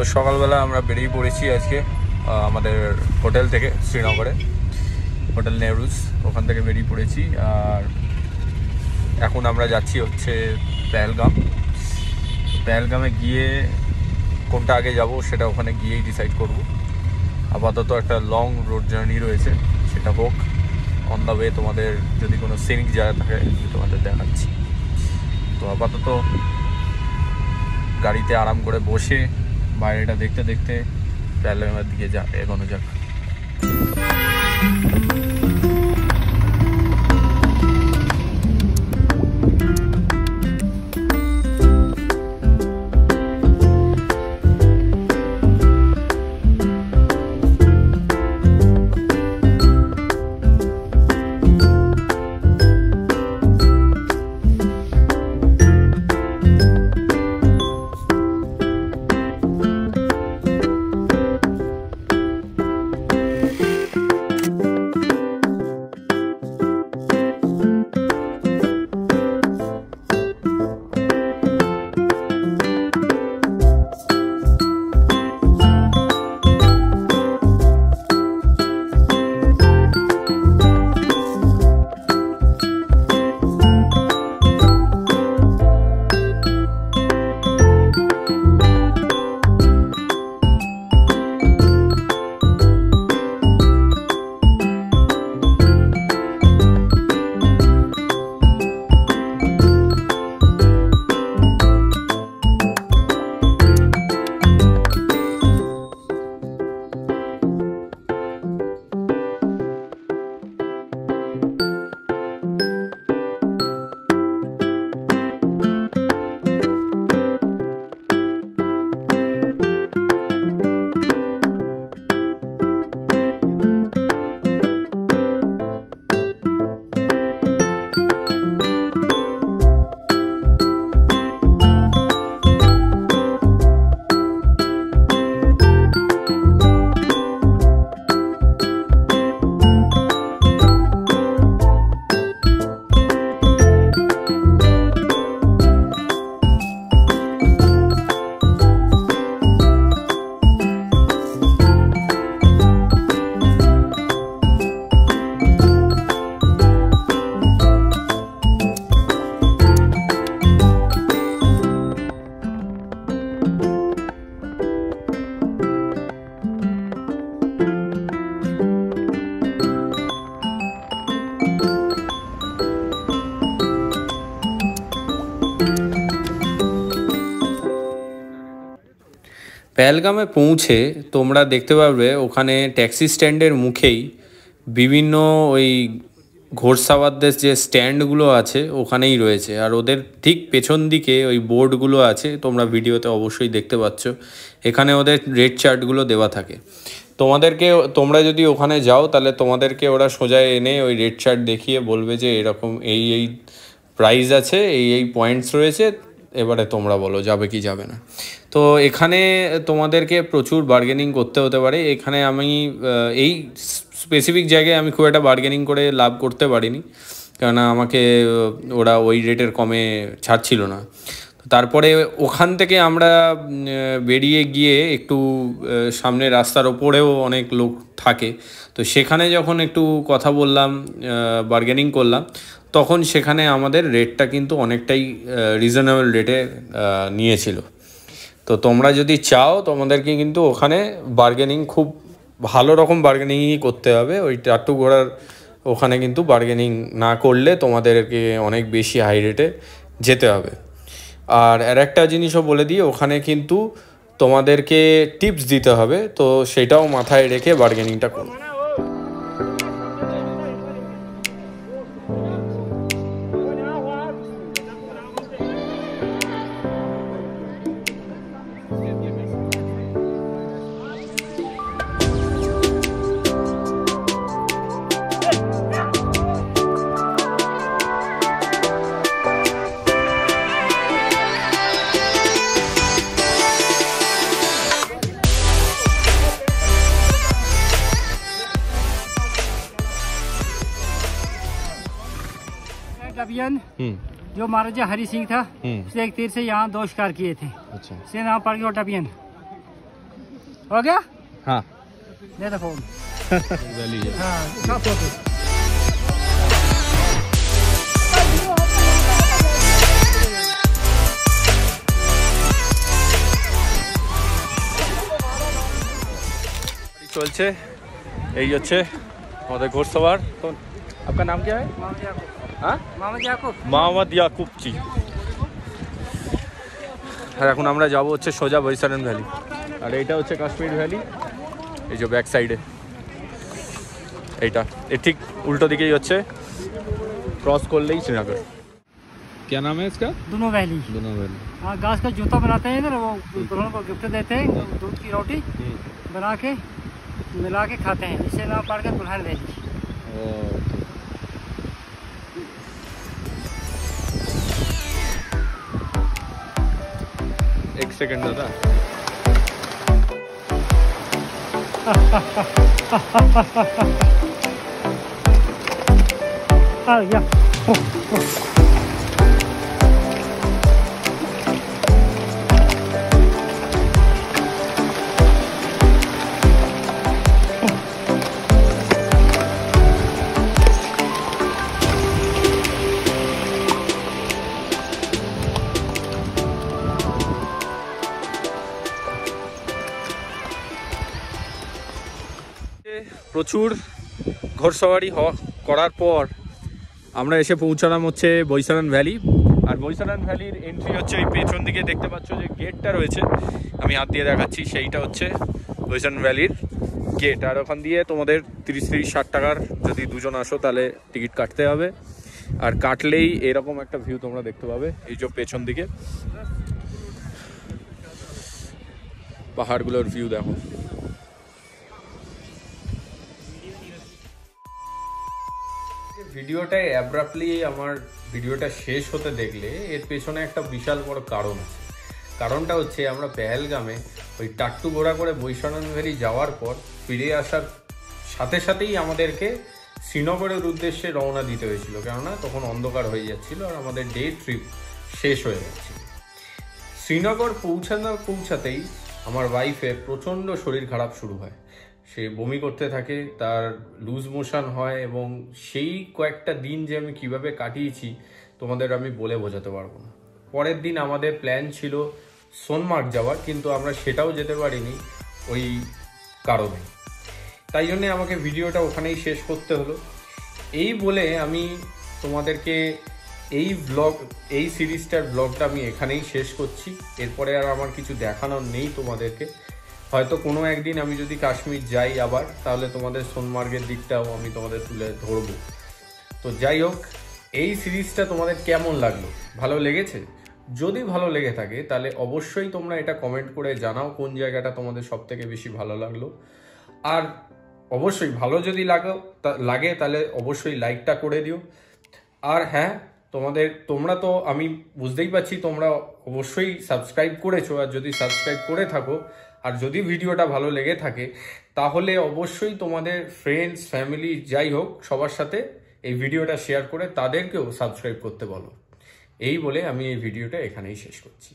তো সকালবেলা আমরা বেরিয়ে পড়েছি আজকে আমাদের হোটেল থেকে, শ্রীনগরে হোটেল নেহরুজ, ওখান থেকে বেরিয়ে পড়েছি। আর এখন আমরা যাচ্ছি হচ্ছে পেহেলগামে গিয়ে কোনটা আগে যাব সেটা ওখানে গিয়েই ডিসাইড করব। আপাতত একটা লং রোড জার্নি রয়েছে, সেটা হোক। অন দ্য ওয়ে তোমাদের যদি কোনো সিনিক জায়গা থাকে তোমাদের দেখাচ্ছি। তো আপাতত গাড়িতে আরাম করে বসে বাইরেটা দেখতে দেখতে পেহেলগামের দিকে এগোনো যাক। পেহেলগামে পৌঁছে তোমরা দেখতে পারবে ওখানে ট্যাক্সি স্ট্যান্ডের মুখেই বিভিন্ন ওই ঘোড়সাওয়ারদের যে স্ট্যান্ডগুলো আছে ওখানেই রয়েছে। আর ওদের ঠিক পেছন দিকে ওই বোর্ডগুলো আছে, তোমরা ভিডিওতে অবশ্যই দেখতে পাচ্ছ। এখানে ওদের রেট চার্টগুলো দেওয়া থাকে। তোমরা যদি ওখানে যাও তাহলে তোমাদেরকে ওরা সোজা এনে ওই রেট চার্ট দেখিয়ে বলবে যে এরকম এই প্রাইস আছে, এই পয়েন্টস রয়েছে, এবারে তোমরা বলো যাবে কি যাবে না। তো এখানে তোমাদেরকে প্রচুর বার্গেনিং করতে হতে পারে। এখানে আমি এই স্পেসিফিক জায়গায় আমি খুব একটা বার্গেনিং করে লাভ করতে পারিনি, কেননা আমাকে ওরা ওই রেটের কমে ছাড়ছিল না। তারপরে ওখান থেকে আমরা বেরিয়ে গিয়ে একটু সামনে রাস্তার ওপরেও অনেক লোক থাকে, তো সেখানে যখন একটু কথা বললাম, বার্গেনিং করলাম, তখন সেখানে আমাদের রেটটা কিন্তু অনেকটাই রিজনেবল রেটে নিয়েছিল। তো তোমরা যদি চাও তোমাদেরকে কিন্তু ওখানে বার্গেনিং খুব ভালো রকম বার্গেনিংই করতে হবে। ওই টাট্টু ঘোড়ার ওখানে কিন্তু বার্গেনিং না করলে তোমাদেরকে অনেক বেশি হাই রেটে যেতে হবে। আর একটা জিনিসও বলে দিই, ওখানে কিন্তু তোমাদেরকে টিপস দিতে হবে, তো সেটাও মাথায় রেখে বার্গেনিংটা করো। टपियन जो महाराजा हरि सिंह था, उसने एक तीर से यहाँ 2 शिकार किए थे। अच्छा। इसलिए नाम पड़ गया टपियन। हो गया हाँ दे दो फोन वैली है हाँ सब फोटो চলছে এই হচ্ছে আমাদের ঘোড়সওয়ার। তো আপনার নাম क्या है? हाँ मोहम्मद याकूब মোহাম্মদ ইয়াকুব জি। আর এখন আমরা যাব হচ্ছে সোজা বৈশারণ ভ্যালি, আর এইটা হচ্ছে কাশ্মীর ভ্যালি। এই যে ব্যাক সাইডে এইটা এর ঠিক উল্টো দিকেই হচ্ছে, क्रॉस করলেই শ্রীনগর। क्या नाम है इसका? दोनों वैली दोनों वैली। हाँ घास का जूता बनाते हैं इधर, वो दुल्हन को गिफ्ट देते हैं, दूध की रोटी बना के मिला के खाते हैं, इसे नाम पड़ के दुल्हन वैली। एक सेकंड दादा या প্রচুর ঘোড়সওয়ারি করার পর আমরা এসে পৌঁছালাম হচ্ছে বৈশারণ ভ্যালি। আর বৈশারণ ভ্যালির এন্ট্রি হচ্ছে এই পেছন দিকে দেখতে পাচ্ছ যে গেটটা রয়েছে, আমি হাত দিয়ে দেখাচ্ছি, সেইটা হচ্ছে বৈশারণ ভ্যালির গেট। আর ওখান দিয়ে তোমাদের 30-60 টাকার যদি দুজন আসো তাহলে টিকিট কাটতে হবে। আর কাটলেই এরকম একটা ভিউ তোমরা দেখতে পাবে, এই যে পেছন দিকে পাহাড়গুলোর ভিউ দেখো। ভিডিওটায় অ্যাব্রাপ্টলি আমার ভিডিওটা শেষ হতে দেখলে এর পেছনে একটা বিশাল বড় কারণ আছে। কারণটা হচ্ছে আমরা পেহেলগামে ওই টাট্টু ঘোড়া করে বৈশারণ ভ্যালি যাওয়ার পর ফিরে আসার সাথে সাথেই আমাদেরকে শ্রীনগরের উদ্দেশ্যে রওনা দিতে হয়েছিল, কেননা তখন অন্ধকার হয়ে যাচ্ছিল আর আমাদের ডে ট্রিপ শেষ হয়ে যাচ্ছিল। শ্রীনগর পৌঁছাতেই আমার ওয়াইফের প্রচণ্ড শরীর খারাপ শুরু হয়, সে বমি করতে থাকে, তার লুজ মোশন হয়, এবং সেই কয়েকটা দিন যে আমি কিভাবে কাটিয়েছি তোমাদের আমি বলে বোঝাতে পারবো না। পরের দিন আমাদের প্ল্যান ছিল সোনমার্গ যাওয়ার, কিন্তু আমরা সেটাও যেতে পারিনি ওই কারণে। তাই জন্যে আমাকে ভিডিওটা ওখানেই শেষ করতে হলো। এই বলে আমি তোমাদেরকে এই সিরিজটার ব্লগটা আমি এখানেই শেষ করছি। এরপরে আর আমার কিছু দেখানোর নেই তোমাদেরকে। হয়তো কোনো একদিন আমি যদি কাশ্মীর যাই আবার, তাহলে তোমাদের সোনমার্গের দিকটাও আমি তোমাদের তুলে ধরবো। তো যাই হোক, এই সিরিজটা তোমাদের কেমন লাগলো, ভালো লেগেছে? যদি ভালো লেগে থাকে তাহলে অবশ্যই তোমরা এটা কমেন্ট করে জানাও কোন জায়গাটা তোমাদের সব থেকে বেশি ভালো লাগলো। আর অবশ্যই ভালো যদি লাগে তাহলে অবশ্যই লাইকটা করে দিও। আর হ্যাঁ, তোমরা তো আমি বুঝতেই পারছি তোমরা অবশ্যই সাবস্ক্রাইব করেছো, আর যদি সাবস্ক্রাইব করে থাকো আর যদি ভিডিওটা ভালো লেগে থাকে তাহলে অবশ্যই তোমাদের ফ্রেন্ডস, ফ্যামিলি যাই হোক সবার সাথে এই ভিডিওটা শেয়ার করে তাদেরকেও সাবস্ক্রাইব করতে বলো। এই বলে আমি এই ভিডিওটা এখানেই শেষ করছি।